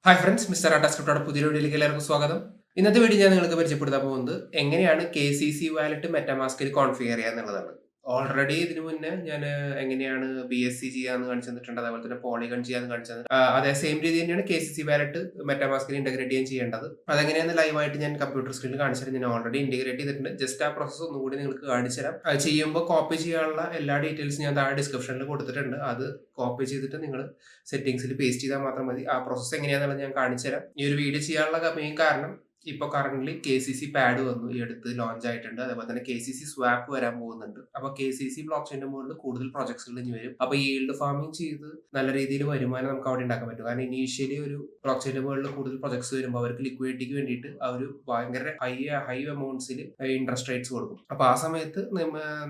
Hi friends, mister അഡാസ്ക്രിപ്റ്റോടെ പുതിയ വീഡിയോയിലേക്ക് എല്ലാവർക്കും സ്വാഗതം. ഇന്നത്തെ വീഡിയോ ഞാൻ നിങ്ങൾക്ക് പരിചയപ്പെടുത്താൻ പോകുന്നത് എങ്ങനെയാണ് KCC വാലറ്റ് മെറ്റാമാസ്കിൽ കോൺഫിഗർ ചെയ്യുക എന്നുള്ളതാണ്. ഓൾറെഡി ഇതിനു മുന്നേ ഞാൻ എങ്ങനെയാണ് BSC ചെയ്യാന്ന് കാണിച്ചു തന്നിട്ടുണ്ട്, അതേപോലെ തന്നെ പോളിഗൺ ചെയ്യാന്ന് കാണിച്ചത്. അതേ സെയിം രീതി തന്നെയാണ് KCC വാലറ്റ് മെറ്റാമാസ്കിൽ ഇന്റഗ്രേറ്റ് ചെയ്യാൻ ചെയ്യേണ്ടത്. അതെങ്ങനെയാണ് ലൈവായിട്ട് ഞാൻ കമ്പ്യൂട്ടർ സ്ക്രീനിൽ കാണിച്ചിട്ട് ഞാൻ ഓൾറെഡി ഇന്റഗ്രേറ്റ് ചെയ്തിട്ടുണ്ട്. ജസ്റ്റ് ആ പ്രോസസ്സ് ഒന്നുകൂടി നിങ്ങൾക്ക് കാണിച്ചു തരാം. അത് ചെയ്യുമ്പോൾ കോപ്പി ചെയ്യാനുള്ള എല്ലാ ഡീറ്റെയിൽസും ഞാൻ താഴെ ഡിസ്ക്രിപ്ഷനിൽ കൊടുത്തിട്ടുണ്ട്. അത് കോപ്പി ചെയ്തിട്ട് നിങ്ങൾ സെറ്റിംഗ്സിൽ പേസ്റ്റ് ചെയ്താൽ മാത്രം മതി. ആ പ്രോസസ്സ് എങ്ങനെയാണെന്നുള്ളത് ഞാൻ കാണിച്ചു തരാം. ഈ ഒരു വീഡിയോ ചെയ്യാനുള്ള മെയിൻ കാരണം ഇപ്പോൾ കറന്റ് KCC പാഡ് വന്നു, ഈ അടുത്ത് ലോഞ്ച് ആയിട്ടുണ്ട്. അതേപോലെ തന്നെ KCC സ്വാപ്പ് വരാൻ പോകുന്നുണ്ട്. അപ്പൊ KCC ബ്ലോക്ക് ചെയിന്റെ മുകളിൽ കൂടുതൽ പ്രൊജക്ട്സുകൾ ഇനി വരും. അപ്പൊ ഈൽഡ് ഫാമിംഗ് ചെയ്ത് നല്ല രീതിയിൽ വരുമാനം നമുക്ക് അവിടെ ഉണ്ടാക്കാൻ പറ്റും. കാരണം ഇനീഷ്യലി ഒരു ബ്ലോക്ക് ചെയിന്റെ മുകളിൽ കൂടുതൽ പ്രൊജക്ട്സ് വരുമ്പോൾ അവർക്ക് ലിക്വിഡിറ്റിക്ക് വേണ്ടിയിട്ട് അവർ ഭയങ്കര ഹൈ എമൗണ്ട്സിൽ ഇൻട്രസ്റ്റ് റേറ്റ്സ് കൊടുക്കും. അപ്പൊ ആ സമയത്ത്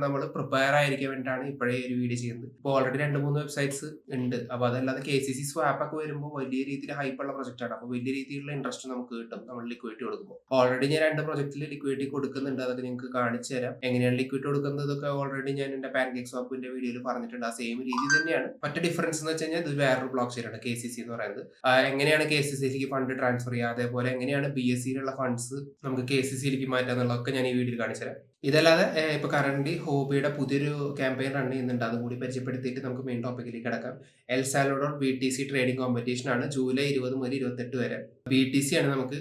നമ്മൾ പ്രിപ്പയർ ആയിരിക്കാൻ വേണ്ടിയിട്ടാണ് ഇപ്പോഴേ ഒരു വീഡിയോ ചെയ്യുന്നത്. ഇപ്പോൾ ഓൾറെഡി 2-3 വെബ്സൈറ്റ്സ് ഉണ്ട്. അപ്പൊ അതല്ലാതെ KCC സ്വാപ്പ് ഒക്കെ വരുമ്പോൾ വലിയ രീതിയിൽ ഹൈപ്പുള്ള പ്രൊജക്റ്റ് ആണ്. അപ്പൊ വലിയ രീതിയിലുള്ള ഇൻട്രസ്റ്റ് നമുക്ക് കിട്ടും നമ്മൾ ലിക്വിഡിറ്റി കൊടുക്കുമ്പോൾ. ഓൾറെഡി ഞാൻ 2 പ്രൊജക്റ്റിൽ ലിക്വിഡിറ്റി കൊടുക്കുന്നുണ്ട്. അതൊക്കെ നിങ്ങൾക്ക് കാണിച്ചു തരാം. എങ്ങനെയാണ് ലിക്വിഡിറ്റി കൊടുക്കുന്നതൊക്കെ ഓൾറെഡി ഞാൻ എന്റെ പാൻകേക്ക് സ്വാപ്പിന്റെ വീഡിയോയിൽ പറഞ്ഞിട്ടുണ്ട്. ആ സെയിം രീതി തന്നെയാണ്. മറ്റു ഡിഫറൻസ് എന്ന് വെച്ച് കഴിഞ്ഞാൽ ഇത് വേറൊരു ബ്ലോക്ക് ചെയിൻ ആണ് KCC എന്ന് പറയുന്നത്. എങ്ങനെയാണ് KCCയിലേക്ക് ഫണ്ട് ട്രാൻസ്ഫർ ചെയ്യുക, അതേപോലെ എങ്ങനെയാണ് BSCയിലുള്ള ഫണ്ട്സ് നമുക്ക് KCCയിലേക്ക് മാറ്റുക എന്നുള്ളതൊക്കെ ഞാൻ ഈ വീഡിയോയിൽ കാണിച്ചു തരാം. ഇതല്ലാതെ ഇപ്പൊ കറന്റ് ഹോബിയുടെ പുതിയൊരു ക്യാമ്പയിൻ റൺ ചെയ്യുന്നുണ്ട്. അതും കൂടി പരിചയപ്പെടുത്തിയിട്ട് നമുക്ക് മെയിൻ ടോപ്പിക്കിലേക്ക് കിടക്കാം. El Salvador BTC trading competition ആണ് ജൂലൈ 20 മുതൽ 28 വരെ. BTC ആണ് നമുക്ക്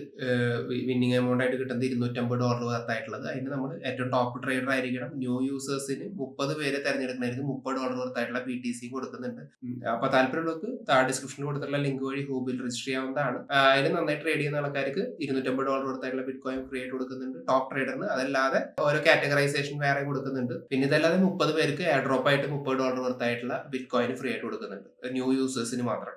വിന്നിംഗ് എമൗണ്ട് ആയിട്ട് കിട്ടുന്നത് $250 വർത്തായിട്ടുള്ളത്. അതിന് നമ്മൾ ഏറ്റവും ടോപ്പ് ട്രേഡർ ആയിരിക്കണം. ന്യൂ യൂസേഴ്സിന് 30 പേരെ തെരഞ്ഞെടുക്കുന്നതായിരിക്കും $30 വർത്തായിട്ടുള്ള BTC കൊടുക്കുന്നുണ്ട്. അപ്പൊ താല്പര്യമുള്ളവർക്ക് താഴെ ഡിസ്ക്രിപ്ഷനിൽ കൊടുത്തിട്ടുള്ള ലിങ്ക് വഴി ഹോബിയിൽ രജിസ്റ്റർ ചെയ്യാവുന്നതാണ്. അതിന് നന്നായി ട്രേഡ് ചെയ്യുന്ന ആൾക്കാർക്ക് $250 വർത്തായിട്ടുള്ള ബിറ്റ്കോയിൻ ഫ്രീ ആയിട്ട് കൊടുക്കുന്നുണ്ട് ടോപ്പ് ട്രേഡറിന്. അതല്ലാതെ ഓരോ കാറ്റഗറൈസേഷൻ വേറെ കൊടുക്കുന്നുണ്ട്. പിന്നെ ഇതല്ലാതെ 30 പേർക്ക് എയർ ഡ്രോപ്പ് ആയിട്ട് $30 വർത്തായിട്ടുള്ള ബിറ്റ്കോയിൻ ഫ്രീ ആയിട്ട് കൊടുക്കുന്നുണ്ട്, ന്യൂ യൂസേഴ്സിന് മാത്രം.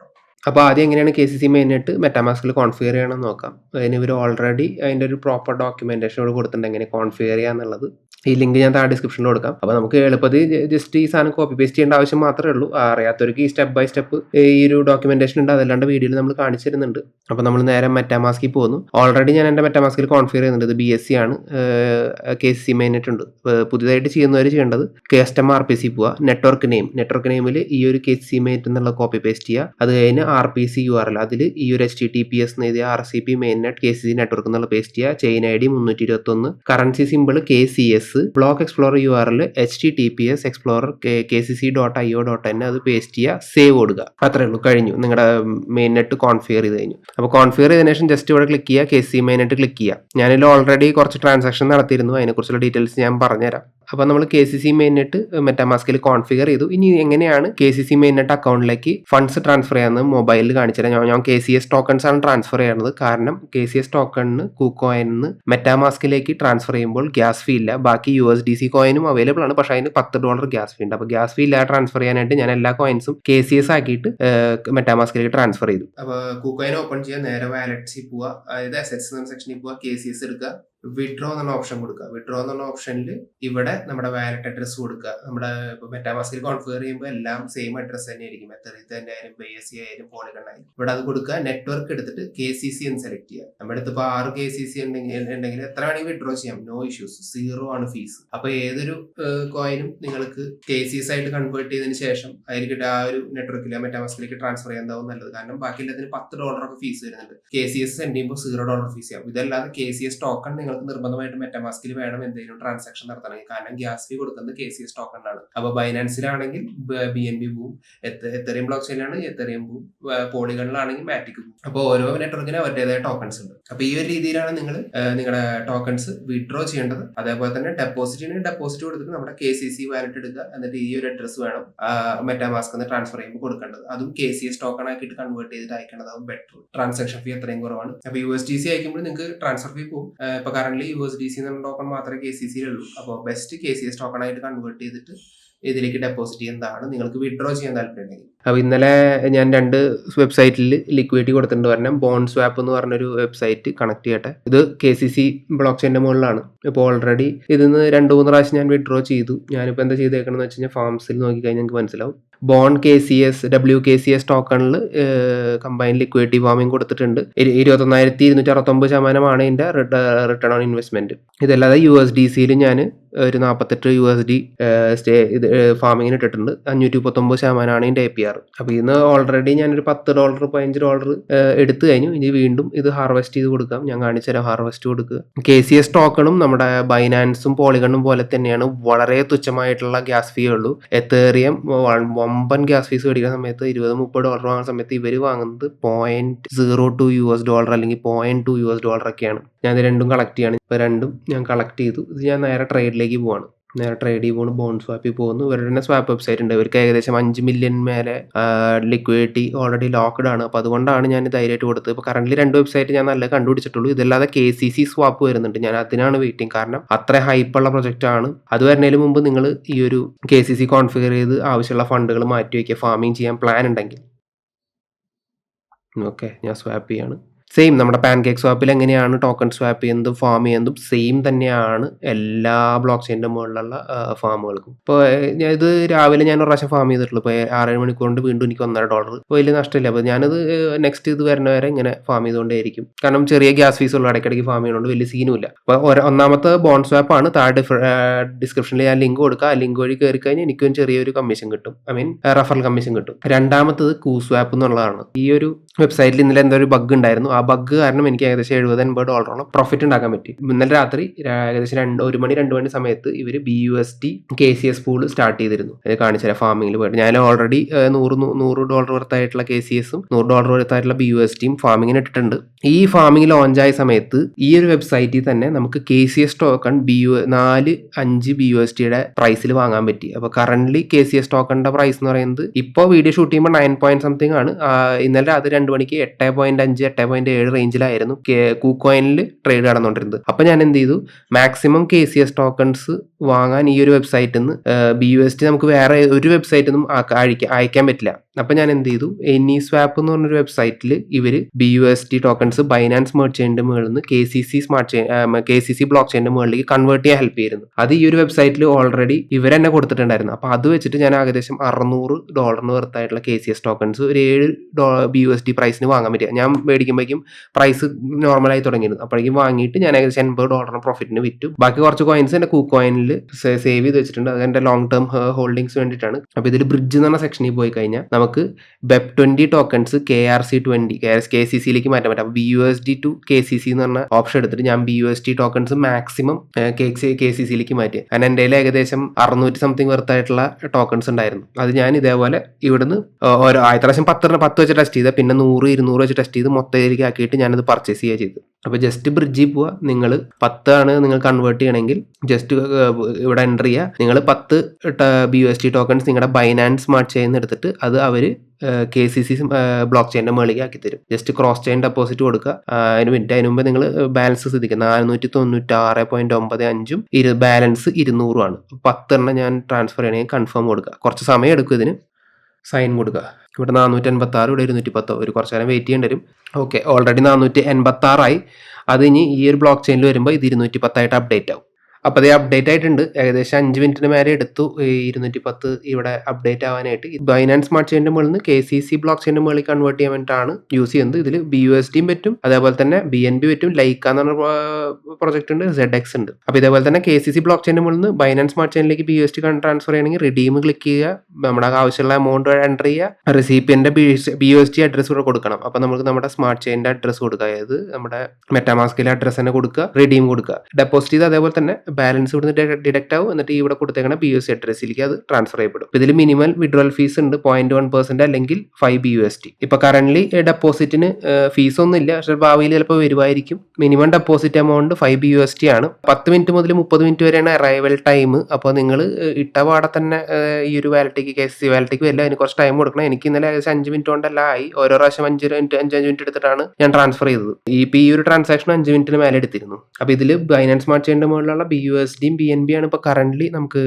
അപ്പോൾ ആദ്യം എങ്ങനെയാണ് KCC Mainnet മെറ്റാമാസ്കിൽ കോൺഫിഗർ ചെയ്യണമെന്ന് നോക്കാം. അതിന് ഇവർ ഓൾറെഡി അതിൻ്റെ ഒരു പ്രോപ്പർ ഡോക്യുമെന്റേഷൻ കൊടുത്തിട്ടുണ്ട് എങ്ങനെ കോൺഫിഗർ ചെയ്യാന്നുള്ളത്. ഈ ലിങ്ക് ഞാൻ താഴെ ഡിസ്ക്രിപ്ഷനിൽ കൊടുക്കാം. അപ്പോൾ നമുക്ക് എളുപ്പത്തിൽ ജസ്റ്റ് ഈ സാധനം കോപ്പി പേസ്റ്റ് ചെയ്യേണ്ട ആവശ്യം മാത്രമേ ഉള്ളൂ. അറിയാത്തവർക്ക് ഈ സ്റ്റെപ്പ് ബൈ സ്റ്റെപ്പ് ഈ ഒരു ഡോക്യുമെന്റേഷൻ ഉണ്ട്, അതല്ലാണ്ട് വീഡിയോയിൽ നമ്മൾ കാണിച്ചു തരുന്നുണ്ട്. അപ്പോൾ നമ്മൾ നേരെ മെറ്റാമാസ്കിൽ പോകുന്നു. ഓൾറെഡി ഞാൻ എൻ്റെ മെറ്റാമാസ്കിൽ കോൺഫിഗർ ചെയ്യുന്നുണ്ട്. ഇത് BSC ആണ്. KCC Mainnet ഉണ്ട്. പുതിയതായിട്ട് ചെയ്യുന്നവർ ചെയ്യേണ്ടത് കസ്റ്റം RPC പോവുക, നെറ്റ്വർക്ക് നെയിമിൽ ഈ ഒരു KCC Mainnet എന്നുള്ള കോപ്പി പേസ്റ്റ് ചെയ്യുക. അത് കഴിഞ്ഞ് RPC URL അതിൽ ഈ ഒരു HTTPS എഴുതിയ RCP Mainnet KCC നെറ്റ്വർക്ക് എന്നുള്ള പേസ്റ്റ് ചെയ്യുക. Chain ID 321, currency simple KCS, block explorer URL HTTPS explorer kcc.io.in അത് പേസ്റ്റ് ചെയ്യുക, സേവ് കൊടുക്കുക. അത്രേ ഉള്ളൂ, കഴിഞ്ഞു. നിങ്ങളുടെ Mainnet കോൺഫിഗർ ചെയ്ത് കഴിഞ്ഞു. അപ്പോൾ കോൺഫിഗർ ചെയ്തതിനു ശേഷം ജസ്റ്റ് ഇവിടെ ക്ലിക്ക് ചെയ്യുക, KCC Mainnet ക്ലിക്ക് ചെയ്യുക. ഞാനിതിൽ ഓൾറെഡി കുറച്ച് ട്രാൻസാക്ഷൻ നടത്തിയിരുന്നു, അതിനെക്കുറിച്ചുള്ള ഡീറ്റെയിൽസ് ഞാൻ പറഞ്ഞുതരാം. അപ്പോൾ നമ്മൾ KCC Mainnet മെറ്റാമാസ്കിൽ കോൺഫിഗർ ചെയ്തു. ഇനി എങ്ങനെയാണ് KCC Mainnet അക്കൗണ്ടിലേക്ക് ഫണ്ട്സ് ട്രാൻസ്ഫർ ചെയ്യാമെന്ന് മൊബൈലിൽ കാണിച്ചുതരാം. ഞാൻ KCS ടോക്കൺസ് ആണ് ട്രാൻസ്ഫർ ചെയ്യുന്നത്. കാരണം KCS ടോക്കണിന് KuCoinന്ന് മെറ്റാമാസ്കിലേക്ക് ട്രാൻസ്ഫർ ചെയ്യുമ്പോൾ ഗ്യാസ് ഫീ ഇല്ല. ബാക്കി USDC കോയിനും അവൈലബിൾ ആണ്, പക്ഷേ അതിന് $10 ഗ്യാസ് ഫീ ഉണ്ട്. അപ്പോൾ ഗ്യാസ് ഫീ ഇല്ലാതെ ട്രാൻസ്ഫർ ചെയ്യാനായിട്ട് ഞാൻ എല്ലാ കോയിൻസും KCS ആക്കിയിട്ട് മെറ്റാമാസ്കിലേക്ക് ട്രാൻസ്ഫർ ചെയ്തു. അപ്പോൾ KuCoin ഓപ്പൺ ചെയ്യാൻ നേരെ വാലറ്റ്സിൽ പോവുക, അതായത് അസറ്റ്സ് എന്ന സെക്ഷനിൽ പോവുക, KCS എടുക്കുക, വിഡ്രോ എന്നുള്ള ഓപ്ഷൻ കൊടുക്കുക. വിഡ്രോ എന്നുള്ള ഓപ്ഷനിൽ ഇവിടെ നമ്മുടെ വാലറ്റ് അഡ്രസ് കൊടുക്കുക. നമ്മുടെ ഇപ്പോൾ മെറ്റാമാസ്കിൽ കോൺഫിഗർ ചെയ്യുമ്പോൾ എല്ലാം സെയിം അഡ്രസ് തന്നെ ആയിരിക്കും. എത്തറിയത്ത് തന്നെ ആയാലും BSC ആയാലും പോളിഗൺ ആയാലും ഇവിടെ അത് കൊടുക്കുക. നെറ്റ്വർക്ക് എടുത്തിട്ട് KCC എന്ന് സെലക്ട് ചെയ്യുക. നമ്മുടെ അടുത്ത് ഇപ്പോൾ 6 KCC ഉണ്ടെങ്കിൽ എത്ര വേണമെങ്കിൽ വിഡ്രോ ചെയ്യാം, നോ ഇഷ്യൂസ്, 0 ആണ് ഫീസ്. അപ്പോൾ ഏതൊരു കോയിനും നിങ്ങൾക്ക് KCS ആയിട്ട് കൺവേർട്ട് ചെയ്തതിന് ശേഷം അതിലേക്ക് ആ ഒരു നെറ്റ്വർക്കിൽ മെറ്റാമാസ്കിലേക്ക് ട്രാൻസ്ഫർ ചെയ്യാൻ നല്ലത്. കാരണം ബാക്കി എല്ലാത്തിനും $10 ഒക്കെ ഫീസ് വരുന്നുണ്ട്. KCS സെൻഡ് ചെയ്യുമ്പോൾ $0 ഫീസ് ചെയ്യാം. ഇതല്ലാതെ KCS ടോക്കൺ നിങ്ങൾക്ക് നിർബന്ധമായിട്ട് മെറ്റാമാസ്കിൽ വേണം എന്തെങ്കിലും ട്രാൻസാക്ഷൻ നടത്തണമെങ്കിൽ. കാരണം ഗ്യാസ് ഫീ കൊടുക്കുന്നത് KCS ടോക്കണിലാണ്. അപ്പോൾ ബൈനാൻസിലാണെങ്കിൽ BNB പോവും, എത്തറിയം ബ്ലോക്ക് ചെയിനിലാണ് എത്തറിയം പോവും, പോളിഗണിലാണെങ്കിൽ മാറ്റിക് പോവും. അപ്പോൾ ഓരോ നെറ്റ്വർക്കിനും അവരുടേതായ ടോക്കൺസ് ഉണ്ട്. അപ്പോൾ ഈ ഒരു രീതിയിലാണ് നിങ്ങൾ നിങ്ങളുടെ ടോക്കൺസ് വിഡ്രോ ചെയ്യേണ്ടത്. അതേപോലെ തന്നെ ഡെപ്പോസിറ്റ് കൊടുത്തിട്ട് നമ്മുടെ KCC വാലറ്റ് എടുക്കുക. എന്നിട്ട് ഈ ഒരു അഡ്രസ് വേണം മെറ്റാമാസ്ക് ട്രാൻസ്ഫർ ചെയ്യുമ്പോൾ കൊടുക്കേണ്ടത്. അതും KCS ടോക്കൺ ആക്കിയിട്ട് കൺവേർട്ട് ചെയ്തിട്ട് അയക്കേണ്ടതാവും ബെറ്റർ. ട്രാൻസാക്ഷൻ ഫീ അത്രയും കുറവാണ്. അപ്പോൾ USDC അയക്കുമ്പോൾ നിങ്ങൾക്ക് ട്രാൻസ്ഫർ ഫീ പോകും. ഇപ്പോൾ കറന്റ് USDC എന്നുള്ള ടോക്കൺ മാത്രമേ KCCയിലുള്ളൂ. അപ്പോൾ ബെസ്റ്റ് KCS ടോക്കൺ ആയിട്ട് കൺവേർട്ട് ചെയ്തിട്ട് ഇതിലേക്ക് ഡെപ്പോസിറ്റ് ചെയ്യുന്നതാണ് നിങ്ങൾക്ക് വിഡ്രോ ചെയ്യാൻ താല്പര്യമുണ്ടെങ്കിൽ. അപ്പോൾ ഇന്നലെ ഞാൻ 2 വെബ്സൈറ്റിൽ ലിക്വിഡിറ്റി കൊടുത്തിട്ടുണ്ട്. പറഞ്ഞാൽ WebSocket എന്ന് പറഞ്ഞൊരു വെബ്സൈറ്റ് കണക്ട് ചെയ്യട്ടെ. ഇത് KCC ബ്ലോക്ക് ചെയിൻ്റെ മുകളിലാണ്. ഇപ്പോൾ ഓൾറെഡി ഇതിന്ന് 2-3 പ്രാവശ്യം ഞാൻ വിഡ്രോ ചെയ്തു. ഞാനിപ്പോൾ എന്താ ചെയ്തേക്കണമെന്ന് വെച്ച് കഴിഞ്ഞാൽ ഫാംസിൽ നോക്കിക്കഴിഞ്ഞാൽ നിങ്ങൾക്ക് മനസ്സിലാവും. ബോൺ WKCS ടോക്കണിൽ കമ്പൈൻ ലിക്വിഡിറ്റി വാമിംഗ് കൊടുത്തിട്ടുണ്ട്. 21,269% ഇതിന്റെ റിട്ടേൺ ഓൺ ഇൻവെസ്റ്റ്മെന്റ്. ഇതല്ലാതെ USDCയിൽ ഞാൻ ഒരു 48 USD ഫാമിങ്ങിന് ഇട്ടിട്ടുണ്ട്. 539% ഇതിന്റെ APR. അപ്പൊ ഇതിന് ഓൾറെഡി ഞാനൊരു $10 $15 എടുത്തു കഴിഞ്ഞു. ഇനി വീണ്ടും ഇത് ഹാർവെസ്റ്റ് ചെയ്ത് കൊടുക്കാം. ഞാൻ കാണിച്ചുതരാം ഹാർവെസ്റ്റ് കൊടുക്കുക. KCS ടോക്കണും നമ്മുടെ ബൈനാൻസും പോളിഗണും പോലെ തന്നെയാണ്. വളരെ തുച്ഛമായിട്ടുള്ള ഗ്യാസ് ഫീ ഉള്ളൂ. എത്തേറിയം വമ്പൻ ഗ്യാസ് ഫീസ് മേടിക്കുന്ന സമയത്ത് $20-30 വാങ്ങുന്ന സമയത്ത് ഇവർ വാങ്ങുന്നത് $0.02 അല്ലെങ്കിൽ $0.2 ഒക്കെയാണ്. ഞാൻ ഇത് രണ്ടും കളക്ട് ചെയ്യാണ്. ഇപ്പോൾ രണ്ടും ഞാൻ കളക്ട് ചെയ്തു. ഇത് ഞാൻ നേരെ ട്രേഡിലേക്ക് പോവാണ്. നേരെ ട്രേഡ് ചെയ്യുമ്പോൾ ബോണ്ട് സ്വാപ്പിൽ പോകുന്നു. ഇവരുടെ തന്നെ സ്വാപ്പ് വെബ്സൈറ്റ് ഉണ്ട്. ഇവർക്ക് ഏകദേശം 5 മില്യൺ മേലെ ലിക്വിഡിറ്റി ഓൾറെഡി ലോക്ക്ഡ് ആണ്. അപ്പോൾ അതുകൊണ്ടാണ് ഞാൻ ധൈര്യമായിട്ട് കൊടുത്തത്. ഇപ്പോൾ കറന്റ് 2 വെബ്സൈറ്റ് ഞാൻ നല്ല കണ്ടുപിടിച്ചിട്ടുള്ളൂ. ഇതല്ലാതെ KCC സ്വാപ്പ് വരുന്നുണ്ട്. ഞാൻ അതിനാണ് വെയിറ്റിംഗ്. കാരണം അത്ര ഹൈപ്പുള്ള പ്രൊജക്റ്റ് ആണ്. അത് വരുന്നതിന് മുമ്പ് നിങ്ങൾ ഈ ഒരു KCC കോൺഫിഗർ ചെയ്ത് ആവശ്യമുള്ള ഫണ്ടുകൾ മാറ്റി വയ്ക്കുക, ഫാമിംഗ് ചെയ്യാൻ പ്ലാൻ ഉണ്ടെങ്കിൽ. ഓക്കെ, ഞാൻ സ്വാപ്പ് ചെയ്യാണ്. സെയിം നമ്മുടെ പാൻകേക്ക് സ്വാപ്പിൽ എങ്ങനെയാണ് ടോക്കൺ സ്വാപ്പ് ചെയ്യുന്നതും ഫാം ചെയ്യുന്നതും സെയിം തന്നെയാണ് എല്ലാ ബ്ലോക്ക് ചെയിൻ്റെ മുകളിലുള്ള ഫാമുകൾക്കും. ഇപ്പോൾ ഇത് രാവിലെ ഞാൻ ഒരു പ്രാവശ്യം ഫാം ചെയ്തിട്ടുള്ളൂ. ഇപ്പോൾ 6-7 മണിക്കൂർ കൊണ്ട് വീണ്ടും എനിക്ക് $1.5 അപ്പോൾ വലിയ നഷ്ടമില്ല. അപ്പോൾ ഞാനത് നെക്സ്റ്റ് ഇത് വരുന്ന വരെ ഇങ്ങനെ ഫാം ചെയ്തുകൊണ്ടേയിരിക്കും. കാരണം ചെറിയ ഗ്യാസ് ഫീസ് ഉള്ള ഇടയ്ക്കിടയ്ക്ക് ഫാം ചെയ്യുന്നതുകൊണ്ട് വലിയ സീനുമില്ല. അപ്പോൾ ഒന്നാമത്തെ ബോണ്ട് സ്വാപ്പാണ്. താഴെ ഡിസ്ക്രിപ്ഷനിൽ ഞാൻ ലിങ്ക് കൊടുക്കുക. ആ ലിങ്ക് വഴി കയറി കഴിഞ്ഞാൽ എനിക്കും ചെറിയൊരു കമ്മീഷൻ കിട്ടും. റഫറൽ കമ്മീഷൻ കിട്ടും. രണ്ടാമത്തത് KUSWAP എന്നുള്ളതാണ്. ഈ ഒരു വെബ്സൈറ്റിൽ ഇന്നലെ എന്തോ ഒരു ബഗ് ഉണ്ടായിരുന്നു. ആ ബഗ് കാരണം എനിക്ക് ഏകദേശം $70-80 പ്രോഫിറ്റ് ഉണ്ടാക്കാൻ പറ്റി. ഇന്നലെ രാത്രി ഏകദേശം 1 മണി 2 മണി സമയത്ത് ഇവർ BUSD KCS പൂൾ സ്റ്റാർട്ട് ചെയ്തിരുന്നു. അത് കാണിച്ചാൽ ഫാമിങ്ങിൽ പോയിട്ട് ഞാൻ ഓൾറെഡി $100 വർത്തായിട്ടുള്ള KCSും $100 വർത്തായിട്ടുള്ള BUSDയും ഫാമിങ്ങിന് ഇട്ടിട്ടുണ്ട്. ഈ ഫാമിംഗ് ലോഞ്ച് ആയ സമയത്ത് ഈ ഒരു വെബ്സൈറ്റിൽ തന്നെ നമുക്ക് KCS ടോക്കൺ 4-5 BUSDയുടെ പ്രൈസിൽ വാങ്ങാൻ പറ്റി. അപ്പോൾ കറന്റ് KCS ടോക്കണിന്റെ പ്രൈസ് എന്ന് പറയുന്നത് ഇപ്പോൾ വീഡിയോ ഷൂട്ട് ചെയ്യുമ്പോൾ 9 ആണ്. ഇന്നലെ അത് 2 മണിക്ക് 8.5 8.7 റേഞ്ചിലായിരുന്നു KuCoinൽ ട്രേഡ് നടന്നുകൊണ്ടിരുന്നത്. അപ്പൊ ഞാൻ എന്ത് ചെയ്തു, മാക്സിമം KCS ടോക്കൺസ് വാങ്ങാൻ ഈ ഒരു വെബ്സൈറ്റിൽ നിന്ന് BUSD നമുക്ക് വേറെ ഒരു വെബ്സൈറ്റിൽ നിന്നും അയക്കാൻ പറ്റില്ല. അപ്പൊ ഞാൻ എന്ത് ചെയ്തു, AnySwap എന്ന് പറഞ്ഞൊരു വെബ്സൈറ്റിൽ ഇവര് BUSD ടോക്കൺസ് ബൈനാൻസ് മെർച്ചന്റിന്റെ മുകളിൽ നിന്ന് KCC ബ്ലോക്ക് ചെയിന്റെ മുകളിലേക്ക് കൺവേർട്ട് ചെയ്യാൻ ഹെൽപ്പ് ചെയ്യുന്നു. അത് ഈ ഒരു വെബ്സൈറ്റിൽ ഓൾറെഡി ഇവർ തന്നെ കൊടുത്തിട്ടുണ്ടായിരുന്നു. അപ്പൊ അത് വെച്ചിട്ട് ഞാൻ ഏകദേശം $600 വർത്തായിട്ടുള്ള KCS ടോക്കൺസ് ഒരു $7 BUSD പ്രൈസിന് വാങ്ങാൻ പറ്റുക. ഞാൻ മേടിക്കുമ്പോഴേക്കും പ്രൈസ് നോർമലായി തുടങ്ങിയിരുന്നു. അപ്പോഴേക്കും വാങ്ങിയിട്ട് ഞാൻ ഏകദേശം $80 പ്രോഫിറ്റിന് വിറ്റു. ബാക്കി കുറച്ച് കോയിൻസ് എൻ്റെ KuCoinൽ സേവ് ചെയ്ത് വെച്ചിട്ടുണ്ട്. അത് എൻ്റെ ലോങ് ടേം ഹോൾഡിംഗ്സ് വേണ്ടിയിട്ടാണ്. അപ്പോൾ ഇതിൽ ബ്രിഡ്ജ് എന്ന് പറഞ്ഞ സെക്ഷനിൽ പോയി കഴിഞ്ഞാൽ നമുക്ക് Web20 ടോക്കൺസ് KCCയിലേക്ക് മാറ്റാൻ പറ്റും. BUSD to KCC എന്ന് പറഞ്ഞ ഓപ്ഷൻ എടുത്തിട്ട് ഞാൻ BUSD ടോക്കൺസ് മാക്സിമം KCCയിലേക്ക് മാറ്റി. കാരണം എൻ്റെ ഏകദേശം 600 സംതിങ് വർത്തായിട്ടുള്ള ടോക്കൺസ് ഉണ്ടായിരുന്നു. അത് ഞാൻ ഇതേപോലെ ഇവിടുന്ന് ഓരോ പ്രാവശ്യം 10 വെച്ച് ടെസ്റ്റ് ചെയ്ത, പിന്നെ 100-200 വെച്ച് ടെസ്റ്റ് ചെയ്ത് മൊത്തത്തിലേക്ക് ആക്കിയിട്ട് ഞാനത് പർച്ചേസ് ചെയ്യുക ചെയ്തു. അപ്പോൾ ജസ്റ്റ് ബ്രിഡ്ജിൽ പോവുക. നിങ്ങൾ 10 ആണ് നിങ്ങൾ കൺവേർട്ട് ചെയ്യണമെങ്കിൽ ജസ്റ്റ് ഇവിടെ എൻ്റർ ചെയ്യുക. നിങ്ങൾ 10 BUSD ടോക്കൺസ് നിങ്ങളുടെ ബൈനാൻസ് സ്മാർട്ട് ചെയിൻ എടുത്തിട്ട് അത് അവർ KCC ബ്ലോക്ക് ചെയിൻ്റെ മുകളിലേക്ക് ആക്കി തരും. ജസ്റ്റ് ക്രോസ് ചെയിൻ ഡെപ്പോസിറ്റ് കൊടുക്കുക. അതിന് മുമ്പ് നിങ്ങൾ ബാലൻസ് ശ്രദ്ധിക്കുക. 496.95 ബാലൻസ് 200 ആണ്. 10 ഞാൻ ട്രാൻസ്ഫർ ചെയ്യണമെങ്കിൽ കൺഫേം കൊടുക്കുക. കുറച്ച് സമയം എടുക്കും ഇതിന്. സൈൻ കൊടുക്കുക. ഇവിടെ 486, ഇവിടെ 210. ഒരു കുറച്ച് നേരം വെയിറ്റ് ചെയ്യേണ്ടി വരും. ഓക്കെ, ഓൾറെഡി 486 ആയി. അത് ഇനി ഈ ഒരു ബ്ലോക്ക് ചെയിനിൽ വരുമ്പോൾ ഇത് 210 അപ്ഡേറ്റ് ആവും. അപ്പോൾ അത് അപ്ഡേറ്റ് ആയിട്ടുണ്ട്. ഏകദേശം 5 മിനിറ്റിന് മേലെ എടുത്തു 210 ഇവിടെ അപ്ഡേറ്റ് ആവാനായിട്ട്. ബൈനാൻസ് സ്മാർട്ട് ചെയിൻ്റെ മുകളിൽ നിന്ന് KCC ബ്ലോക്ക് ചെയിൻ്റെ മുകളിൽ കൺവേർട്ട് ചെയ്യാൻ വേണ്ടിയിട്ടാണ് യൂസ് ചെയ്യുന്നത്. ഇതിൽ BUSDയും പറ്റും, അതേപോലെ തന്നെ BNB പറ്റും, ലൈക്ക എന്ന് പറഞ്ഞ പ്രൊജക്ട് ഉണ്ട്, ZX ഉണ്ട്. അപ്പോൾ ഇതേപോലെ തന്നെ KCC ബ്ലോക്ക് ചെയിൻ്റെ മുകളിൽ നിന്ന് ബൈനാൻസ് സ്മാർട്ട് ചെയിനിലേക്ക് BUSD ട്രാൻസ്ഫർ ചെയ്യണമെങ്കിൽ റിഡീം ക്ലിക്ക് ചെയ്യുക, നമ്മുടെ ആവശ്യമുള്ള എമൗണ്ട് എൻ്റർ ചെയ്യുക, റെസിപ്പിയൻ്റെ BUSD അഡ്രസ്സ് കൂടെ കൊടുക്കണം. അപ്പോൾ നമുക്ക് നമ്മുടെ സ്മാർട്ട് ചെയിൻ്റെ അഡ്രസ്സ് കൊടുക്കുക, അതായത് നമ്മുടെ മെറ്റാമാസ്കിലെ അഡ്രസ്സ് തന്നെ കൊടുക്കുക, റിഡീം കൊടുക്കുക. ഡെപ്പോസിറ്റ് ചെയ്ത് അതേപോലെ തന്നെ ബാലൻസ് ഇവിടുന്ന് ഡിഡക്റ്റ് ആവും. എന്നിട്ട് ഇവിടെ കൊടുത്തേക്കണ BUSD അഡ്രസ്സിലേക്ക് അത് ട്രാൻസ്ഫർ ചെയ്യപ്പെടും. ഇതിൽ മിനിമം വിഡ്രോവൽ ഫീസ് ഉണ്ട് 0.1% അല്ലെങ്കിൽ 5 BUSD. ഇപ്പൊ കറന്റ് ഡെപ്പോസിറ്റിന് ഫീസ് ഒന്നും ഇല്ല, പക്ഷെ ഭാവിയിൽ ചിലപ്പോൾ വരുമായിരിക്കും. മിനിമം ഡെപ്പോസിറ്റ് എമൗണ്ട് 5 BUSD ആണ്. 10 മിനിറ്റ് മുതൽ 30 മിനിറ്റ് വരെയാണ് അറൈവൽ ടൈം. അപ്പോൾ നിങ്ങൾ ഇട്ടപാടെ തന്നെ ഈ ഒരു വാലറ്റിലേക്ക് KCC വാലറ്റിലേക്ക് വരില്ല, അതിന് കുറച്ച് ടൈം കൊടുക്കണം. എനിക്ക് ഇന്നലെ ഏകദേശം 5 മിനിറ്റ് കൊണ്ടല്ല ആയി. ഓരോ പ്രാവശ്യം 5 മിനിറ്റ് എടുത്തിട്ടാണ് ഞാൻ ട്രാൻസ്ഫർ ചെയ്തത്. ഈ ഒരു ട്രാൻസാക്ഷൻ 5 മിനിറ്റിന് മേലെ എടുത്തിരുന്നു. അപ്പോൾ ഇതിൽ ബൈനാൻസ് സ്മാർട്ട് ചെയിൻ്റെ മുകളിലുള്ള BUSDയും BNB ആണ് ഇപ്പോൾ കറന്റ് നമുക്ക്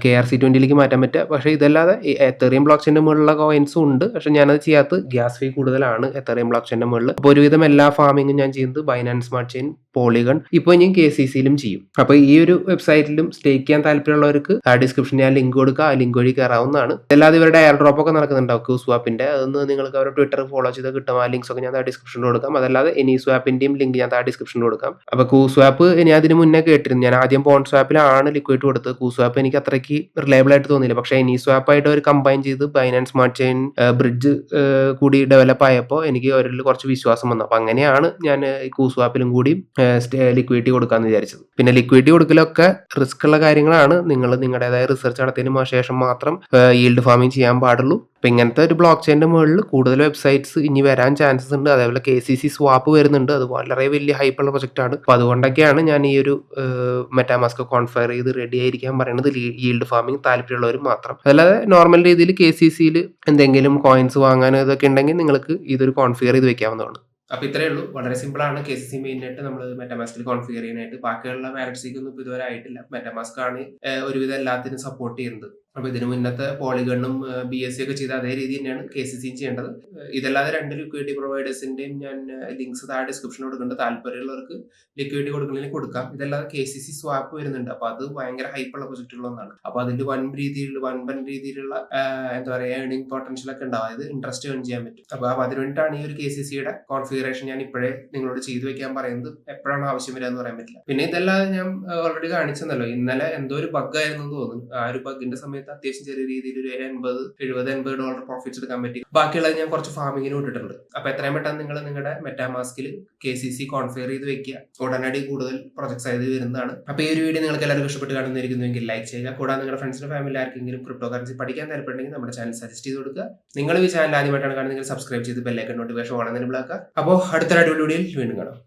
KRC20ലേക്ക് മാറ്റാൻ പറ്റുക. പക്ഷേ ഇതല്ലാതെ എത്തേറിയം ബ്ലോക്ക് ചെയിൻ്റെ മുകളിലുള്ള കോയിൻസും ഉണ്ട്. പക്ഷെ ഞാനത് ചെയ്യാത്തത് ഗ്യാസ് ഫീ കൂടുതലാണ് എത്തേറിയം ബ്ലോക്ക് ചെയിൻ്റെ മുകളിൽ. അപ്പോൾ ഒരുവിധം എല്ലാ ഫാമിങ്ങും ഞാൻ ചെയ്യുന്നത് ബൈനാൻസ് സ്മാർട്ട് ചെയിൻ പോളിഗൺ ഇപ്പോൾ ഇനി KCCയിലും ചെയ്യും. അപ്പോൾ ഈ ഒരു വെബ്സൈറ്റിലും സ്റ്റേക്ക് ചെയ്യാൻ താല്പര്യമുള്ളവർക്ക് ഡിസ്ക്രിപ്ഷനിൽ ഞാൻ ലിങ്ക് കൊടുക്കുക, ആ ലിങ്ക് വഴി കയറാവുന്നതാണ്. അല്ലാതെ ഇവരുടെ എയർ ഡ്രോപ്പ് ഒക്കെ നടക്കുന്നുണ്ടാവും KUSWAPന്റെ, അതൊന്ന് നിങ്ങൾക്ക് അവരുടെ ട്വിറ്റർ ഫോളോ ചെയ്ത് കിട്ടും. ആ ലിങ്ക്സ് ഒക്കെ ഞാൻ ഡിസ്ക്രിപ്ഷനിൽ കൊടുക്കാം. അതല്ലാതെ AnySwapന്റെയും ലിങ്ക് ഞാൻ ഡിസ്ക്രിപ്ഷനിൽ കൊടുക്കാം. അപ്പോൾ KUSWAP ഞാൻ അതിന് മുന്നേ കേട്ടിരുന്നു. ഞാൻ ആദ്യം PondSwapലാണ് ലിക്വിഡിറ്റി കൊടുത്തത്. KUSWAP എനിക്ക് അത്രയ്ക്ക് റിലയബിൾ ആയിട്ട് തോന്നിയില്ല. പക്ഷേ AnySwap ആയിട്ട് അവർ കമ്പൈൻ ചെയ്ത് ബൈനാൻസ് സ്മാർട്ട് ചെയിൻ ബ്രിഡ്ജ് കൂടി ഡെവലപ്പ് ആയപ്പോൾ എനിക്ക് അവരിൽ കുറച്ച് വിശ്വാസം വന്നു. അപ്പോൾ അങ്ങനെയാണ് ഞാൻ KUSWAPലും കൂടി ലിക്വിഡിറ്റി കൊടുക്കാമെന്ന് വിചാരിച്ചത്. പിന്നെ ലിക്വിഡിറ്റി കൊടുക്കലൊക്കെ റിസ്ക് ഉള്ള കാര്യങ്ങളാണ്. നിങ്ങൾ നിങ്ങളുടേതായ റിസർച്ച് നടത്തിയതിന് ശേഷം മാത്രം ഈൽഡ് ഫാമിംഗ് ചെയ്യാൻ പാടുള്ളൂ. അപ്പോൾ ഇങ്ങനത്തെ ഒരു ബ്ലോക്ക് ചെയിൻ്റെ മുകളിൽ കൂടുതൽ വെബ്സൈറ്റ്സ് ഇനി വരാൻ ചാൻസസ് ഉണ്ട്. അതേപോലെ KCC സ്വാപ്പ് വരുന്നുണ്ട്. അത് വളരെ വലിയ ഹൈപ്പുള്ള പ്രൊജക്റ്റാണ്. അപ്പോൾ അതുകൊണ്ടൊക്കെയാണ് ഞാൻ ഈ ഒരു മെറ്റാമാസ്ക് കോൺഫിഗർ ചെയ്ത് റെഡി ആയിരിക്കാൻ പറയുന്നത്. ഈൽഡ് ഫാമിംഗ് താല്പര്യമുള്ളവർ മാത്രം. അതല്ലാതെ നോർമൽ രീതിയിൽ KCCയിൽ എന്തെങ്കിലും കോയിൻസ് വാങ്ങാനോ ഇതൊക്കെ ഉണ്ടെങ്കിൽ നിങ്ങൾക്ക് ഇതൊരു കോൺഫിഗർ ചെയ്ത് വെക്കാവുന്നതാണ്. അപ്പോൾ ഇത്രയേ ഉള്ളൂ. വളരെ സിമ്പിളാണ്. KCC Mainnet നമ്മൾ മെറ്റാമാസ്കിൽ കോൺഫിഗർ ചെയ്യാനായിട്ട്. ബാക്കിയുള്ള വാലറ്റ്സിക്കൊന്നും ഇപ്പോൾ ഇതുവരെ ആയിട്ടില്ല. മെറ്റാമാസ്ക് ആണ് ഒരുവിധം എല്ലാത്തിനും സപ്പോർട്ട് ചെയ്യുന്നത്. അപ്പോൾ ഇതിന് മുന്നത്തെ പോളിഗണ്ണും BSC ഒക്കെ ചെയ്ത അതേ രീതി തന്നെയാണ് KCCയും ചെയ്യേണ്ടത്. ഇതല്ലാതെ 2 ലിക്വിഡിറ്റി പ്രൊവൈഡേഴ്സിന്റെയും ഞാൻ ലിങ്ക്സ് ഡിസ്ക്രിപ്ഷനിൽ കൊടുക്കുന്നുണ്ട്. താല്പര്യമുള്ളവർക്ക് ലിക്വിഡിറ്റി കൊടുക്കണമെങ്കിൽ കൊടുക്കാം. ഇതല്ലാതെ KCC സ്വാപ്പ് വരുന്നുണ്ട്. അപ്പോൾ അത് ഭയങ്കര ഹൈപ്പുള്ള പ്രൊജക്റ്റുകളൊന്നാണ്. അപ്പോൾ അതിൽ വൻപൻ രീതിയിലുള്ള എന്താ പറയുക ഏർണിംഗ് പൊട്ടൻഷ്യൽ ഒക്കെ ഉണ്ടാവും. അതായത് ഇൻട്രസ്റ്റ് ഏൺ ചെയ്യാൻ പറ്റും. അപ്പോൾ അതിന് വേണ്ടിയിട്ടാണ് ഈ ഒരു KCCയുടെ കോൺഫിഗറേഷൻ ഞാൻ ഇപ്പോഴേ നിങ്ങളോട് ചെയ്തു വെക്കാൻ പറയുന്നത്. എപ്പോഴാണ് ആവശ്യം വരിക എന്ന് പറയാൻ പറ്റില്ല. പിന്നെ ഇതല്ലാതെ ഞാൻ ഓൾറെഡി കാണിച്ചെന്നല്ലോ, ഇന്നലെ എന്തോ ഒരു ബഗ് ആയിരുന്നു എന്ന് തോന്നുന്നു. ആ ഒരു ബഗിന്റെ സമയത്ത് അത്യാവശ്യം ചെറിയ രീതിയിൽ ഒരു $70-80 പ്രോഫിറ്റ്സ് എടുക്കാൻ പറ്റി. ബാക്കിയുള്ളത് ഞാൻ കുറച്ച് ഫാമിങ്ങിന് വിട്ടിട്ടുണ്ട്. അപ്പോൾ എത്രയും പെട്ടെന്ന് നിങ്ങൾ നിങ്ങളുടെ മെറ്റാമാസ്കിൽ KCC കോൺഫിഗർ ചെയ്ത് വെക്കുക. ഉടനടി കൂടുതൽ പ്രൊജക്ട്സ് ആയത് വരുന്നതാണ്. അപ്പോൾ ഈ ഒരു വീഡിയോ നിങ്ങൾക്ക് എല്ലാവർക്കും ഇഷ്ടപ്പെട്ട് കാണുന്നതായിരിക്കുമെങ്കിൽ ലൈക്ക് ചെയ്യുക. കൂടാതെ നിങ്ങളുടെ ഫ്രണ്ട്സിന്റെ ഫാമിലി ആർക്കെങ്കിലും ക്രിപ്റ്റോ കറൻസി പഠിക്കാൻ താല്പര്യമുണ്ടെങ്കിൽ നമ്മുടെ ചാനൽ സജസ്റ്റ് ചെയ്ത് കൊടുക്കുക. നിങ്ങൾ ഈ ചാനൽ ആദ്യമായിട്ടാണ് കാണുന്നത്, സബ്സ്ക്രൈബ് ചെയ്ത് ബെല്ലൈക്കൺ നോട്ടിഫിക്കേഷൻ ഓൺ എനേബിൾ ആക്കുക. അപ്പോൾ അടുത്തൊരു അടിപൊളി വീഡിയോയിൽ വീണ്ടും കാണാം.